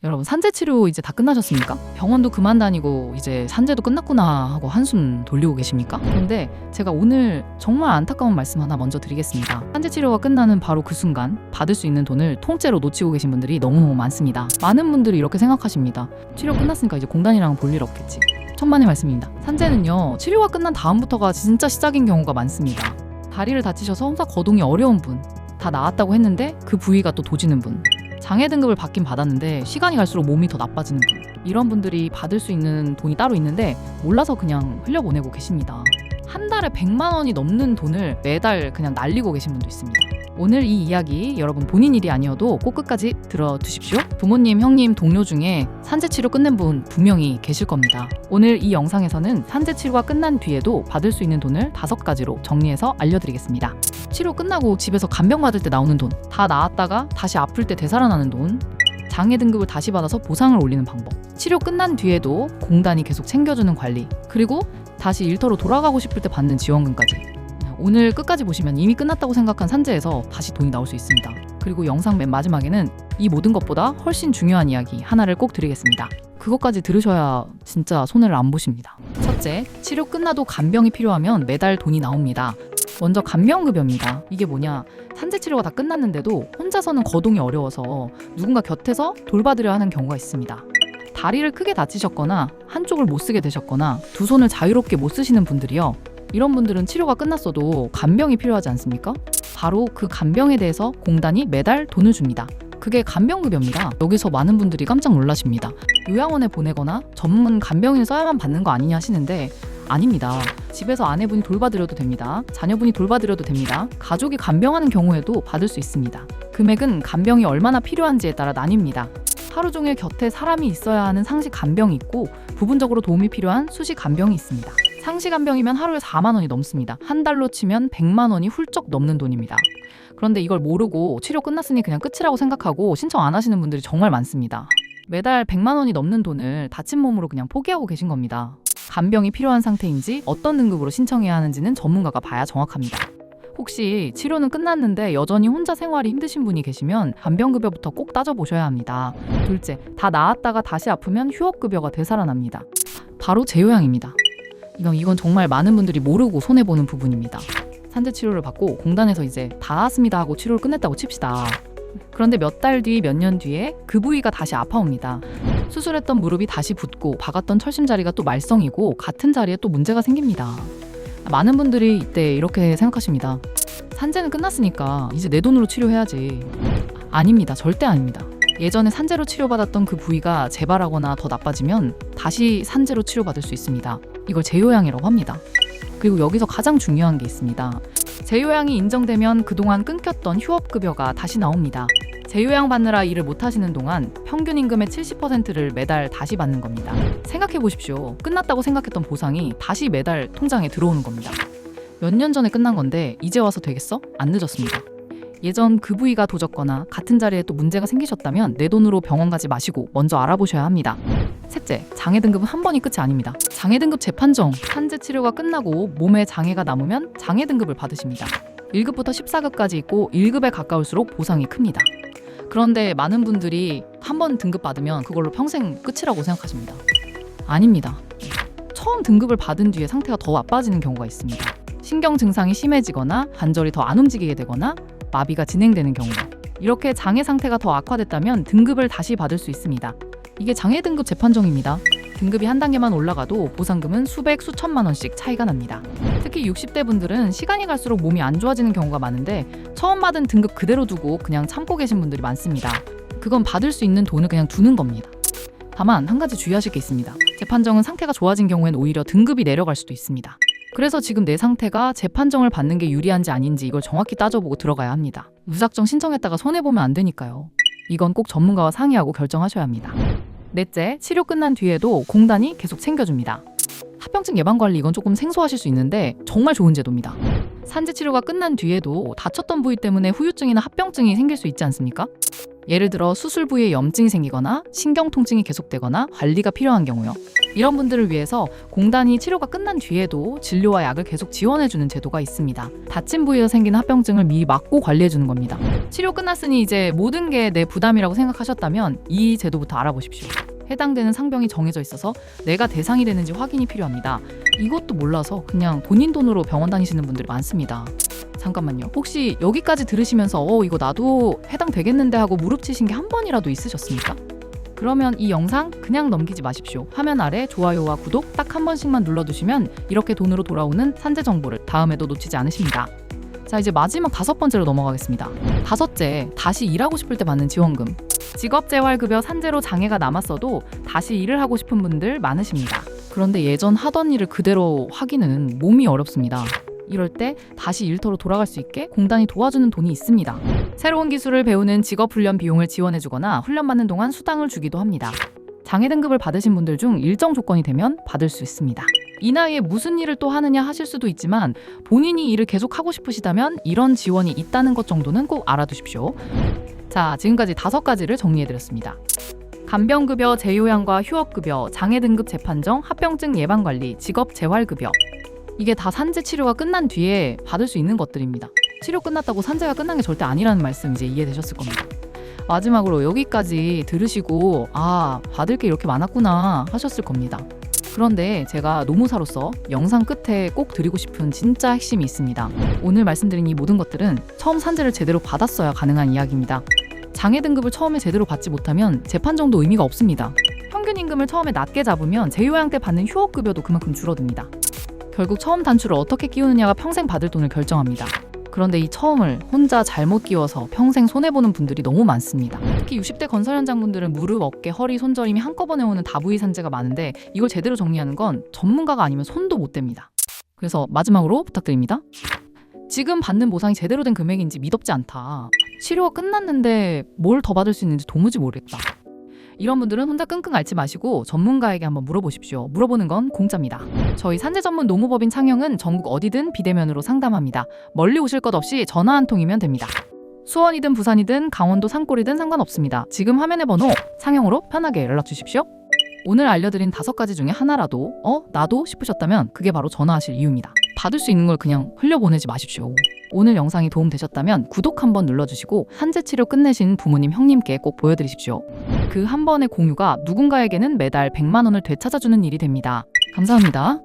여러분, 산재 치료 이제 다 끝나셨습니까? 병원도 그만 다니고 이제 산재도 끝났구나 하고 한숨 돌리고 계십니까? 그런데 제가 오늘 정말 안타까운 말씀 하나 먼저 드리겠습니다. 산재 치료가 끝나는 바로 그 순간 받을 수 있는 돈을 통째로 놓치고 계신 분들이 너무너무 많습니다. 많은 분들이 이렇게 생각하십니다. 치료 끝났으니까 이제 공단이랑은 볼 일 없겠지. 천만의 말씀입니다. 산재는요, 치료가 끝난 다음부터가 진짜 시작인 경우가 많습니다. 다리를 다치셔서 홈사 거동이 어려운 분, 다 나았다고 했는데 그 부위가 또 도지는 분, 장애 등급을 받긴 받았는데 시간이 갈수록 몸이 더 나빠지는 분, 이런 분들이 받을 수 있는 돈이 따로 있는데 몰라서 그냥 흘려보내고 계십니다. 한 달에 100만 원이 넘는 돈을 매달 그냥 날리고 계신 분도 있습니다. 오늘 이 이야기 여러분 본인 일이 아니어도 꼭 끝까지 들어두십시오. 부모님, 형님, 동료 중에 산재 치료 끝낸 분 분명히 계실 겁니다. 오늘 이 영상에서는 산재 치료가 끝난 뒤에도 받을 수 있는 돈을 5가지로 정리해서 알려드리겠습니다. 치료 끝나고 집에서 간병 받을 때 나오는 돈, 다 나았다가 다시 아플 때 되살아나는 돈, 장애 등급을 다시 받아서 보상을 올리는 방법, 치료 끝난 뒤에도 공단이 계속 챙겨주는 관리, 그리고 다시 일터로 돌아가고 싶을 때 받는 지원금까지. 오늘 끝까지 보시면 이미 끝났다고 생각한 산재에서 다시 돈이 나올 수 있습니다. 그리고 영상 맨 마지막에는 이 모든 것보다 훨씬 중요한 이야기 하나를 꼭 드리겠습니다. 그것까지 들으셔야 진짜 손해를 안 보십니다. 첫째, 치료 끝나도 간병이 필요하면 매달 돈이 나옵니다. 먼저 간병급여입니다. 이게 뭐냐, 산재 치료가 다 끝났는데도 혼자서는 거동이 어려워서 누군가 곁에서 돌봐드려야 하는 경우가 있습니다. 다리를 크게 다치셨거나 한쪽을 못 쓰게 되셨거나 두 손을 자유롭게 못 쓰시는 분들이요, 이런 분들은 치료가 끝났어도 간병이 필요하지 않습니까? 바로 그 간병에 대해서 공단이 매달 돈을 줍니다. 그게 간병급여입니다. 여기서 많은 분들이 깜짝 놀라십니다. 요양원에 보내거나 전문 간병인을 써야만 받는 거 아니냐 하시는데 아닙니다. 집에서 아내분이 돌봐드려도 됩니다. 자녀분이 돌봐드려도 됩니다. 가족이 간병하는 경우에도 받을 수 있습니다. 금액은 간병이 얼마나 필요한지에 따라 나뉩니다. 하루 종일 곁에 사람이 있어야 하는 상시 간병이 있고 부분적으로 도움이 필요한 수시 간병이 있습니다. 상시 간병이면 하루에 4만 원이 넘습니다. 한 달로 치면 100만 원이 훌쩍 넘는 돈입니다. 그런데 이걸 모르고 치료 끝났으니 그냥 끝이라고 생각하고 신청 안 하시는 분들이 정말 많습니다. 매달 100만 원이 넘는 돈을 다친 몸으로 그냥 포기하고 계신 겁니다. 간병이 필요한 상태인지 어떤 등급으로 신청해야 하는지는 전문가가 봐야 정확합니다. 혹시 치료는 끝났는데 여전히 혼자 생활이 힘드신 분이 계시면 간병급여부터 꼭 따져보셔야 합니다. 둘째, 다 나았다가 다시 아프면 휴업급여가 되살아납니다. 바로 재요양입니다. 이건 정말 많은 분들이 모르고 손해보는 부분입니다. 산재 치료를 받고 공단에서 이제 다 나았습니다 하고 치료를 끝냈다고 칩시다. 그런데 몇 달 뒤, 몇 년 뒤에 그 부위가 다시 아파옵니다. 수술했던 무릎이 다시 붓고 박았던 철심자리가 또 말썽이고 같은 자리에 또 문제가 생깁니다. 많은 분들이 이때 이렇게 생각하십니다. 산재는 끝났으니까 이제 내 돈으로 치료해야지. 아닙니다. 절대 아닙니다. 예전에 산재로 치료받았던 그 부위가 재발하거나 더 나빠지면 다시 산재로 치료받을 수 있습니다. 이걸 재요양이라고 합니다. 그리고 여기서 가장 중요한 게 있습니다. 재요양이 인정되면 그동안 끊겼던 휴업급여가 다시 나옵니다. 재요양 받느라 일을 못 하시는 동안 평균 임금의 70%를 매달 다시 받는 겁니다. 생각해 보십시오. 끝났다고 생각했던 보상이 다시 매달 통장에 들어오는 겁니다. 몇 년 전에 끝난 건데 이제 와서 되겠어? 안 늦었습니다. 예전 그 부위가 도졌거나 같은 자리에 또 문제가 생기셨다면 내 돈으로 병원 가지 마시고 먼저 알아보셔야 합니다. 셋째, 장애 등급은 한 번이 끝이 아닙니다. 장애 등급 재판정, 산재 치료가 끝나고 몸에 장애가 남으면 장애 등급을 받으십니다. 1급부터 14급까지 있고 1급에 가까울수록 보상이 큽니다. 그런데 많은 분들이 한 번 등급 받으면 그걸로 평생 끝이라고 생각하십니다. 아닙니다. 처음 등급을 받은 뒤에 상태가 더 나빠지는 경우가 있습니다. 신경 증상이 심해지거나 관절이 더 안 움직이게 되거나 마비가 진행되는 경우, 이렇게 장애 상태가 더 악화됐다면 등급을 다시 받을 수 있습니다. 이게 장애 등급 재판정입니다. 등급이 한 단계만 올라가도 보상금은 수백, 수천만 원씩 차이가 납니다. 특히 60대 분들은 시간이 갈수록 몸이 안 좋아지는 경우가 많은데 처음 받은 등급 그대로 두고 그냥 참고 계신 분들이 많습니다. 그건 받을 수 있는 돈을 그냥 두는 겁니다. 다만 한 가지 주의하실 게 있습니다. 재판정은 상태가 좋아진 경우엔 오히려 등급이 내려갈 수도 있습니다. 그래서 지금 내 상태가 재판정을 받는 게 유리한지 아닌지 이걸 정확히 따져보고 들어가야 합니다. 무작정 신청했다가 손해보면 안 되니까요. 이건 꼭 전문가와 상의하고 결정하셔야 합니다. 넷째, 치료 끝난 뒤에도 공단이 계속 챙겨줍니다. 합병증 예방관리, 이건 조금 생소하실 수 있는데 정말 좋은 제도입니다. 산재 치료가 끝난 뒤에도 다쳤던 부위 때문에 후유증이나 합병증이 생길 수 있지 않습니까? 예를 들어 수술 부위에 염증이 생기거나 신경 통증이 계속되거나 관리가 필요한 경우요. 이런 분들을 위해서 공단이 치료가 끝난 뒤에도 진료와 약을 계속 지원해주는 제도가 있습니다. 다친 부위에서 생기는 합병증을 미리 막고 관리해주는 겁니다. 치료 끝났으니 이제 모든 게 내 부담이라고 생각하셨다면 이 제도부터 알아보십시오. 해당되는 상병이 정해져 있어서 내가 대상이 되는지 확인이 필요합니다. 이것도 몰라서 그냥 본인 돈으로 병원 다니시는 분들이 많습니다. 잠깐만요. 혹시 여기까지 들으시면서 이거 나도 해당되겠는데 하고 무릎치신 게 한 번이라도 있으셨습니까? 그러면 이 영상 그냥 넘기지 마십시오. 화면 아래 좋아요와 구독 딱 한 번씩만 눌러두시면 이렇게 돈으로 돌아오는 산재 정보를 다음에도 놓치지 않으십니다. 자, 이제 마지막 5번째로 넘어가겠습니다. 5째, 다시 일하고 싶을 때 받는 지원금. 직업재활급여 산재로 장애가 남았어도 다시 일을 하고 싶은 분들 많으십니다. 그런데 예전 하던 일을 그대로 하기는 몸이 어렵습니다. 이럴 때 다시 일터로 돌아갈 수 있게 공단이 도와주는 돈이 있습니다. 새로운 기술을 배우는 직업훈련 비용을 지원해주거나 훈련받는 동안 수당을 주기도 합니다. 장애 등급을 받으신 분들 중 일정 조건이 되면 받을 수 있습니다. 이 나이에 무슨 일을 또 하느냐 하실 수도 있지만 본인이 일을 계속 하고 싶으시다면 이런 지원이 있다는 것 정도는 꼭 알아두십시오. 자, 지금까지 5가지를 정리해드렸습니다. 간병급여, 재요양과 휴업급여, 장애 등급 재판정, 합병증 예방관리, 직업재활급여. 이게 다 산재 치료가 끝난 뒤에 받을 수 있는 것들입니다. 치료 끝났다고 산재가 끝난 게 절대 아니라는 말씀 이제 이해되셨을 겁니다. 마지막으로 여기까지 들으시고 받을 게 이렇게 많았구나 하셨을 겁니다. 그런데 제가 노무사로서 영상 끝에 꼭 드리고 싶은 진짜 핵심이 있습니다. 오늘 말씀드린 이 모든 것들은 처음 산재를 제대로 받았어야 가능한 이야기입니다. 장애 등급을 처음에 제대로 받지 못하면 재판정도 의미가 없습니다. 평균 임금을 처음에 낮게 잡으면 재요양 때 받는 휴업급여도 그만큼 줄어듭니다. 결국 처음 단추를 어떻게 끼우느냐가 평생 받을 돈을 결정합니다. 그런데 이 처음을 혼자 잘못 끼워서 평생 손해보는 분들이 너무 많습니다. 특히 60대 건설 현장분들은 무릎, 어깨, 허리, 손저림이 한꺼번에 오는 다부위 산재가 많은데 이걸 제대로 정리하는 건 전문가가 아니면 손도 못 댑니다. 그래서 마지막으로 부탁드립니다. 지금 받는 보상이 제대로 된 금액인지 믿op지 않다. 치료가 끝났는데 뭘 더 받을 수 있는지 도무지 모르겠다. 이런 분들은 혼자 끙끙 앓지 마시고 전문가에게 한번 물어보십시오. 물어보는 건 공짜입니다. 저희 산재 전문 노무법인 창영은 전국 어디든 비대면으로 상담합니다. 멀리 오실 것 없이 전화 한 통이면 됩니다. 수원이든 부산이든 강원도 산골이든 상관없습니다. 지금 화면의 번호 창영으로 편하게 연락 주십시오. 오늘 알려드린 5가지 중에 하나라도 나도 싶으셨다면 그게 바로 전화하실 이유입니다. 받을 수 있는 걸 그냥 흘려보내지 마십시오. 오늘 영상이 도움되셨다면 구독 한번 눌러주시고 산재 치료 끝내신 부모님, 형님께 꼭 보여드리십시오. 그 한 번의 공유가 누군가에게는 매달 100만 원을 되찾아주는 일이 됩니다. 감사합니다.